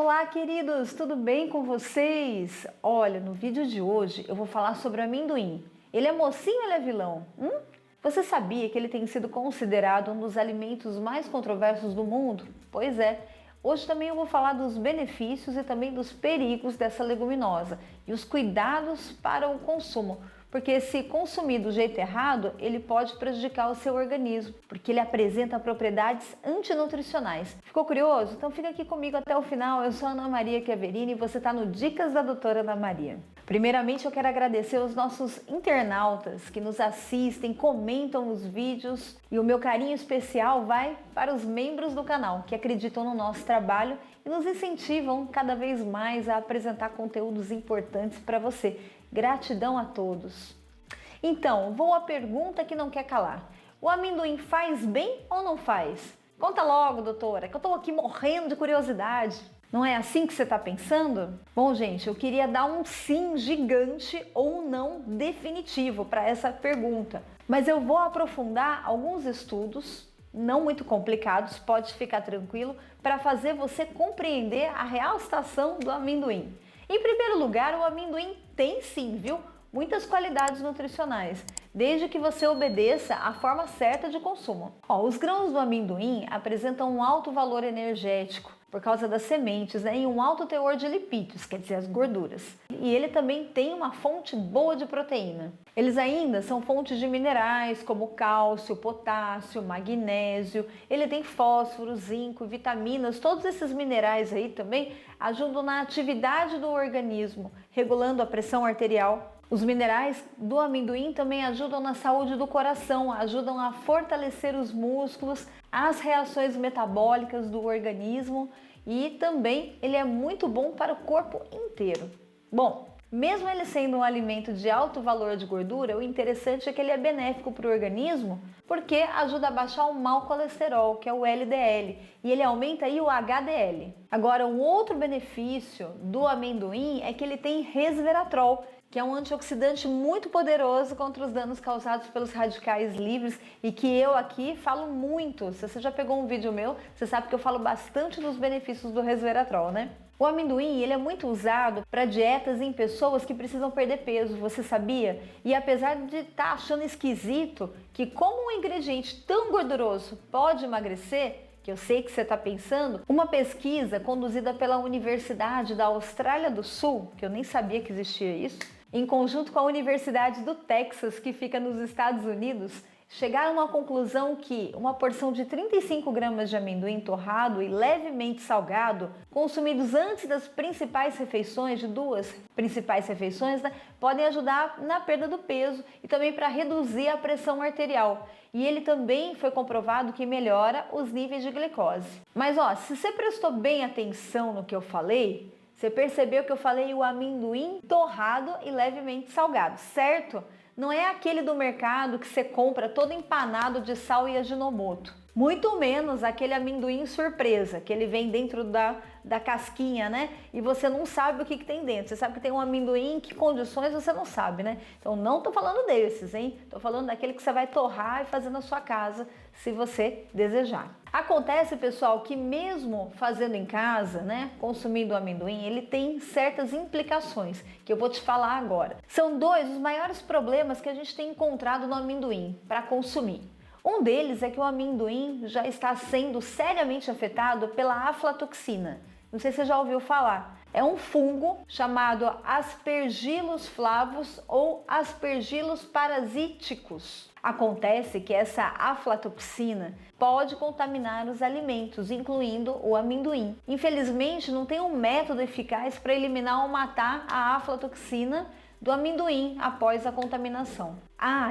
Olá, queridos, tudo bem com vocês? Olha, no vídeo de hoje eu vou falar sobre o amendoim. Ele é mocinho ou ele é vilão? Você sabia que ele tem sido considerado um dos alimentos mais controversos do mundo? Pois é. Hoje também eu vou falar dos benefícios e também dos perigos dessa leguminosa e os cuidados para o consumo, porque se consumir do jeito errado, ele pode prejudicar o seu organismo, porque ele apresenta propriedades antinutricionais. Ficou curioso? Então fica aqui comigo até o final. Eu sou a Ana Maria Chiaverini e você está no Dicas da Doutora Ana Maria. Primeiramente eu quero agradecer aos nossos internautas que nos assistem, comentam os vídeos, e o meu carinho especial vai para os membros do canal que acreditam no nosso trabalho e nos incentivam cada vez mais a apresentar conteúdos importantes para você. Gratidão a todos. Então, vou à pergunta que não quer calar. O amendoim faz bem ou não faz? Conta logo, doutora, que eu estou aqui morrendo de curiosidade. Não é assim que você está pensando? Bom, gente, eu queria dar um sim gigante ou um não definitivo para essa pergunta. Mas eu vou aprofundar alguns estudos, não muito complicados, pode ficar tranquilo, para fazer você compreender a real situação do amendoim. Em primeiro lugar, o amendoim tem sim, viu? Muitas qualidades nutricionais, desde que você obedeça à forma certa de consumo. Os grãos do amendoim apresentam um alto valor energético por causa das sementes, e um alto teor de lipídios, quer dizer, as gorduras. E ele também tem uma fonte boa de proteína. Eles ainda são fontes de minerais como cálcio, potássio, magnésio. Ele tem fósforo, zinco, vitaminas. Todos esses minerais aí também ajudam na atividade do organismo, regulando a pressão arterial. Os minerais do amendoim também ajudam na saúde do coração, ajudam a fortalecer os músculos, as reações metabólicas do organismo, e também ele é muito bom para o corpo inteiro. Bom, mesmo ele sendo um alimento de alto valor de gordura, o interessante é que ele é benéfico para o organismo porque ajuda a baixar o mau colesterol, que é o LDL, e ele aumenta aí o HDL. Agora, um outro benefício do amendoim é que ele tem resveratrol, que é um antioxidante muito poderoso contra os danos causados pelos radicais livres, e que eu aqui falo muito. Se você já pegou um vídeo meu, você sabe que eu falo bastante dos benefícios do resveratrol, né? O amendoim, ele é muito usado para dietas em pessoas que precisam perder peso, você sabia? E apesar de estar achando esquisito que como um ingrediente tão gorduroso pode emagrecer, que eu sei que você está pensando, uma pesquisa conduzida pela Universidade da Austrália do Sul, que eu nem sabia que existia isso, em conjunto com a Universidade do Texas, que fica nos Estados Unidos, chegaram à conclusão que uma porção de 35 gramas de amendoim torrado e levemente salgado, consumidos antes das principais refeições, de duas principais refeições, podem ajudar na perda do peso e também para reduzir a pressão arterial. E ele também foi comprovado que melhora os níveis de glicose. Mas se você prestou bem atenção no que eu falei, você percebeu que eu falei o amendoim torrado e levemente salgado, certo? Não é aquele do mercado que você compra todo empanado de sal e Ajinomoto. Muito menos aquele amendoim surpresa, que ele vem dentro da casquinha, né? E você não sabe o que tem dentro. Você sabe que tem um amendoim, em que condições você não sabe, né? Então não tô falando desses, hein? Tô falando daquele que você vai torrar e fazer na sua casa, se você desejar. Acontece, pessoal, que mesmo fazendo em casa, né, consumindo o amendoim, ele tem certas implicações que eu vou te falar agora. São dois os maiores problemas que a gente tem encontrado no amendoim para consumir. Um deles é que o amendoim já está sendo seriamente afetado pela aflatoxina. Não sei se você já ouviu falar. É um fungo chamado Aspergillus flavus ou Aspergillus parasiticus. Acontece que essa aflatoxina pode contaminar os alimentos, incluindo o amendoim. Infelizmente, não tem um método eficaz para eliminar ou matar a aflatoxina do amendoim após a contaminação.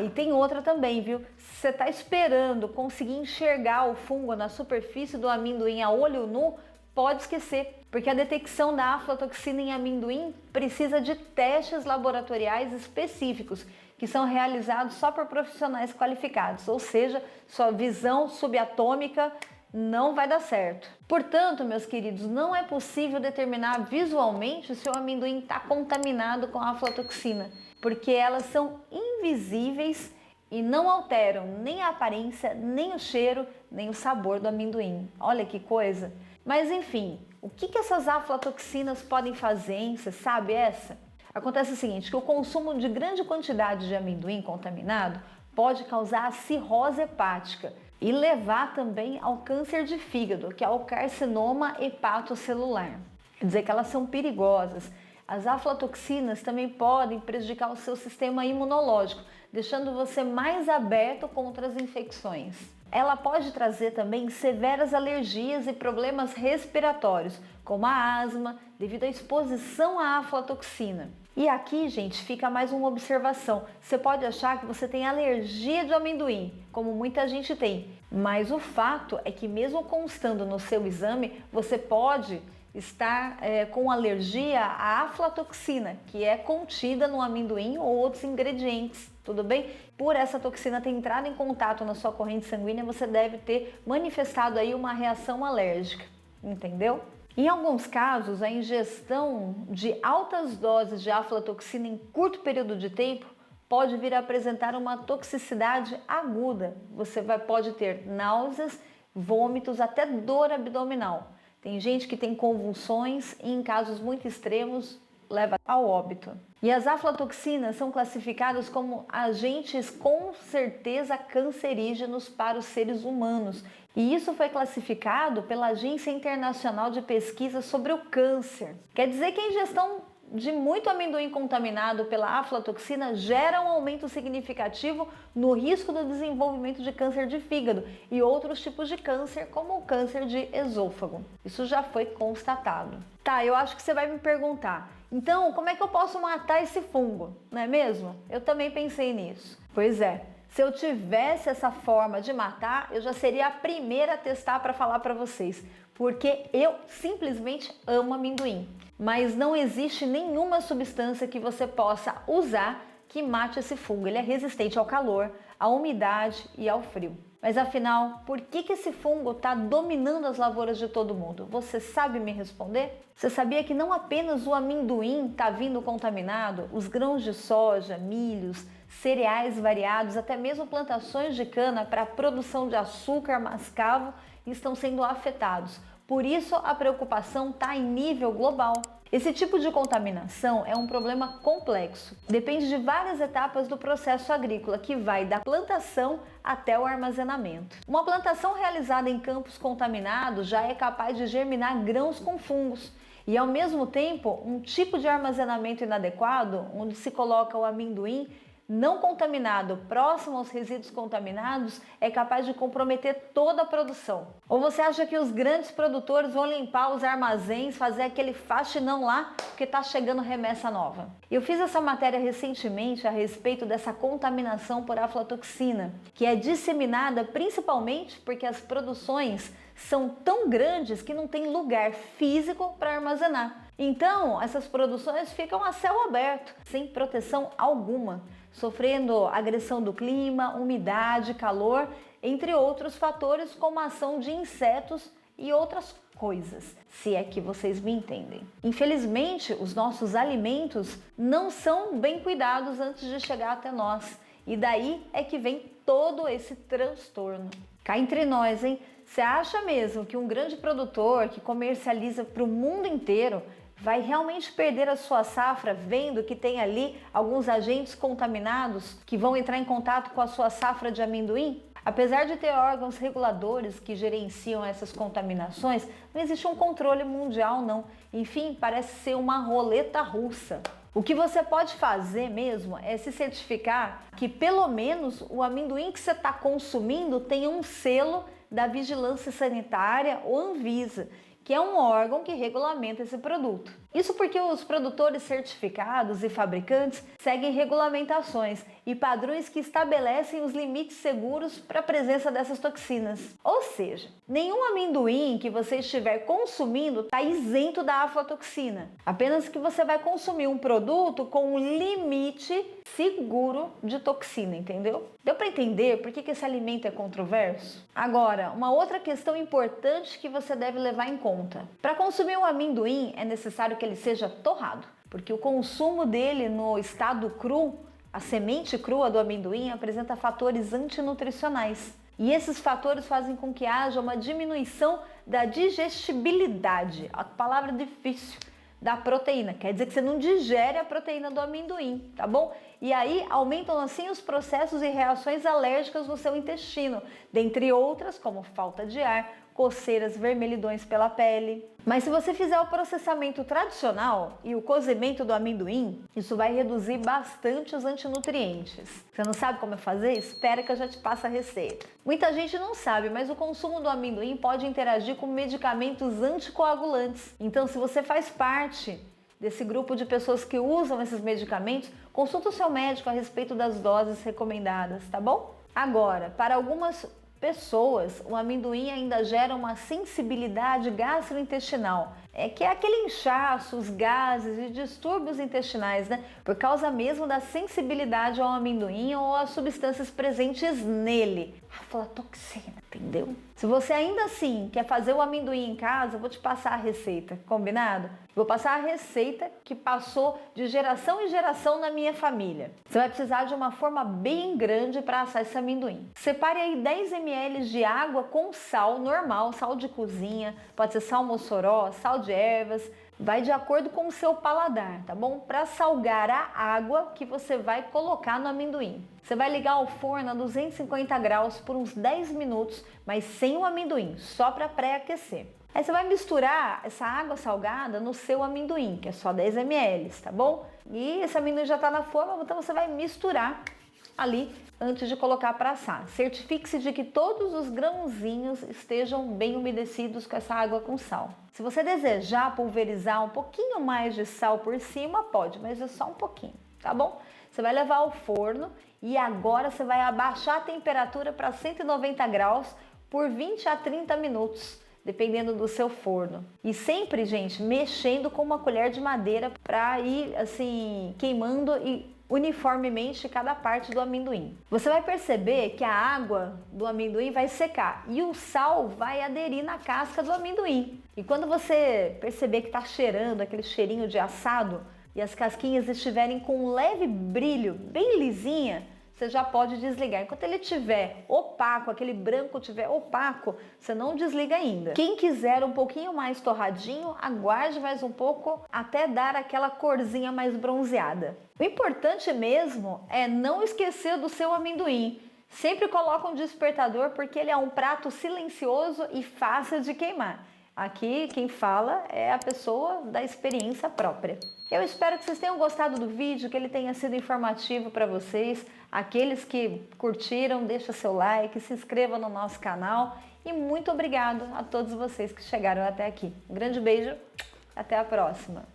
E tem outra também, viu? Se você está esperando conseguir enxergar o fungo na superfície do amendoim a olho nu, pode esquecer, porque a detecção da aflatoxina em amendoim precisa de testes laboratoriais específicos, que são realizados só por profissionais qualificados, ou seja, sua visão subatômica não vai dar certo. Portanto, meus queridos, não é possível determinar visualmente se o amendoim está contaminado com a aflatoxina, porque elas são invisíveis e não alteram nem a aparência, nem o cheiro, nem o sabor do amendoim. Olha que coisa! Mas enfim, O que essas aflatoxinas podem fazer, hein? Você sabe essa? Acontece o seguinte, que o consumo de grande quantidade de amendoim contaminado pode causar a cirrose hepática e levar também ao câncer de fígado, que é o carcinoma hepatocelular. Quer dizer que elas são perigosas. As aflatoxinas também podem prejudicar o seu sistema imunológico, deixando você mais aberto contra as infecções. Ela pode trazer também severas alergias e problemas respiratórios, como a asma, devido à exposição à aflatoxina. E aqui, gente, fica mais uma observação. Você pode achar que você tem alergia de amendoim, como muita gente tem, mas o fato é que mesmo constando no seu exame, você pode estar com alergia à aflatoxina, que é contida no amendoim ou outros ingredientes, tudo bem? Por essa toxina ter entrado em contato na sua corrente sanguínea, você deve ter manifestado aí uma reação alérgica, entendeu? Em alguns casos, a ingestão de altas doses de aflatoxina em curto período de tempo pode vir a apresentar uma toxicidade aguda. Você pode ter náuseas, vômitos, até dor abdominal. Tem gente que tem convulsões e, em casos muito extremos, leva ao óbito. E as aflatoxinas são classificadas como agentes com certeza cancerígenos para os seres humanos. E isso foi classificado pela Agência Internacional de Pesquisa sobre o Câncer. Quer dizer que a ingestão de muito amendoim contaminado pela aflatoxina gera um aumento significativo no risco do desenvolvimento de câncer de fígado e outros tipos de câncer, como o câncer de esôfago. Isso já foi constatado. Tá, eu acho que você vai me perguntar, então como é que eu posso matar esse fungo, não é mesmo? Eu também pensei nisso. Pois é. Se eu tivesse essa forma de matar, eu já seria a primeira a testar para falar para vocês, porque eu simplesmente amo amendoim. Mas não existe nenhuma substância que você possa usar que mate esse fungo. Ele é resistente ao calor, à umidade e ao frio. Mas afinal, por que esse fungo está dominando as lavouras de todo mundo? Você sabe me responder? Você sabia que não apenas o amendoim está vindo contaminado, os grãos de soja, milhos, cereais variados, até mesmo plantações de cana para a produção de açúcar mascavo estão sendo afetados. Por isso, a preocupação está em nível global. Esse tipo de contaminação é um problema complexo. Depende de várias etapas do processo agrícola, que vai da plantação até o armazenamento. Uma plantação realizada em campos contaminados já é capaz de germinar grãos com fungos. E, ao mesmo tempo, um tipo de armazenamento inadequado, onde se coloca o amendoim não contaminado próximo aos resíduos contaminados, é capaz de comprometer toda a produção. Ou você acha que os grandes produtores vão limpar os armazéns, fazer aquele faxinão lá, porque está chegando remessa nova? Eu fiz essa matéria recentemente a respeito dessa contaminação por aflatoxina, que é disseminada principalmente porque as produções são tão grandes que não tem lugar físico para armazenar. Então, essas produções ficam a céu aberto, sem proteção alguma, sofrendo agressão do clima, umidade, calor, entre outros fatores como a ação de insetos e outras coisas, se é que vocês me entendem. Infelizmente, os nossos alimentos não são bem cuidados antes de chegar até nós, e daí é que vem todo esse transtorno. Cá entre nós, hein? Você acha mesmo que um grande produtor que comercializa para o mundo inteiro vai realmente perder a sua safra vendo que tem ali alguns agentes contaminados que vão entrar em contato com a sua safra de amendoim? Apesar de ter órgãos reguladores que gerenciam essas contaminações, não existe um controle mundial não. Enfim, parece ser uma roleta russa. O que você pode fazer mesmo é se certificar que pelo menos o amendoim que você está consumindo tenha um selo da Vigilância Sanitária ou Anvisa, que é um órgão que regulamenta esse produto. Isso porque os produtores certificados e fabricantes seguem regulamentações e padrões que estabelecem os limites seguros para a presença dessas toxinas. Ou seja, nenhum amendoim que você estiver consumindo está isento da aflatoxina, apenas que você vai consumir um produto com um limite seguro de toxina, entendeu? Deu para entender por que esse alimento é controverso? Agora, uma outra questão importante que você deve levar em conta. Para consumir o amendoim é necessário que ele seja torrado, porque o consumo dele no estado cru, a semente crua do amendoim, apresenta fatores antinutricionais. E esses fatores fazem com que haja uma diminuição da digestibilidade, a palavra difícil, da proteína. Quer dizer que você não digere a proteína do amendoim, tá bom? E aí aumentam assim os processos e reações alérgicas no seu intestino, dentre outras como falta de ar, coceiras, vermelhidões pela pele. Mas se você fizer o processamento tradicional e o cozimento do amendoim, isso vai reduzir bastante os antinutrientes. Você não sabe como fazer? Espera que eu já te passo a receita. Muita gente não sabe, mas o consumo do amendoim pode interagir com medicamentos anticoagulantes. Então, se você faz parte desse grupo de pessoas que usam esses medicamentos, consulta o seu médico a respeito das doses recomendadas, tá bom? Agora, para algumas pessoas, o amendoim ainda gera uma sensibilidade gastrointestinal, que é aquele inchaço, os gases e distúrbios intestinais, né? Por causa mesmo da sensibilidade ao amendoim ou às substâncias presentes nele. Aflatoxina, entendeu? Se você ainda assim quer fazer o amendoim em casa, eu vou te passar a receita, combinado? Vou passar a receita que passou de geração em geração na minha família. Você vai precisar de uma forma bem grande para assar esse amendoim. Separe aí 10 ml de água com sal normal, sal de cozinha, pode ser sal mossoró, sal de ervas, vai de acordo com o seu paladar, tá bom? Para salgar a água que você vai colocar no amendoim. Você vai ligar o forno a 250 graus por uns 10 minutos, mas sem o amendoim, só para pré-aquecer. Aí você vai misturar essa água salgada no seu amendoim, que é só 10 ml, tá bom? E esse amendoim já está na forma, então você vai misturar ali antes de colocar para assar. Certifique-se de que todos os grãozinhos estejam bem umedecidos com essa água com sal. Se você desejar pulverizar um pouquinho mais de sal por cima, pode, mas é só um pouquinho, tá bom? Você vai levar ao forno e agora você vai abaixar a temperatura para 190 graus por 20 a 30 minutos, dependendo do seu forno. E sempre, gente, mexendo com uma colher de madeira para ir assim queimando e uniformemente cada parte do amendoim. Você vai perceber que a água do amendoim vai secar e o sal vai aderir na casca do amendoim. E quando você perceber que está cheirando aquele cheirinho de assado e as casquinhas estiverem com um leve brilho, bem lisinha, você já pode desligar. Enquanto ele estiver opaco, aquele branco estiver opaco, você não desliga ainda. Quem quiser um pouquinho mais torradinho, aguarde mais um pouco até dar aquela corzinha mais bronzeada. O importante mesmo é não esquecer do seu amendoim. Sempre coloca um despertador porque ele é um prato silencioso e fácil de queimar. Aqui quem fala é a pessoa da experiência própria. Eu espero que vocês tenham gostado do vídeo, que ele tenha sido informativo para vocês. Aqueles que curtiram, deixa seu like, se inscreva no nosso canal e muito obrigado a todos vocês que chegaram até aqui. Um grande beijo, até a próxima!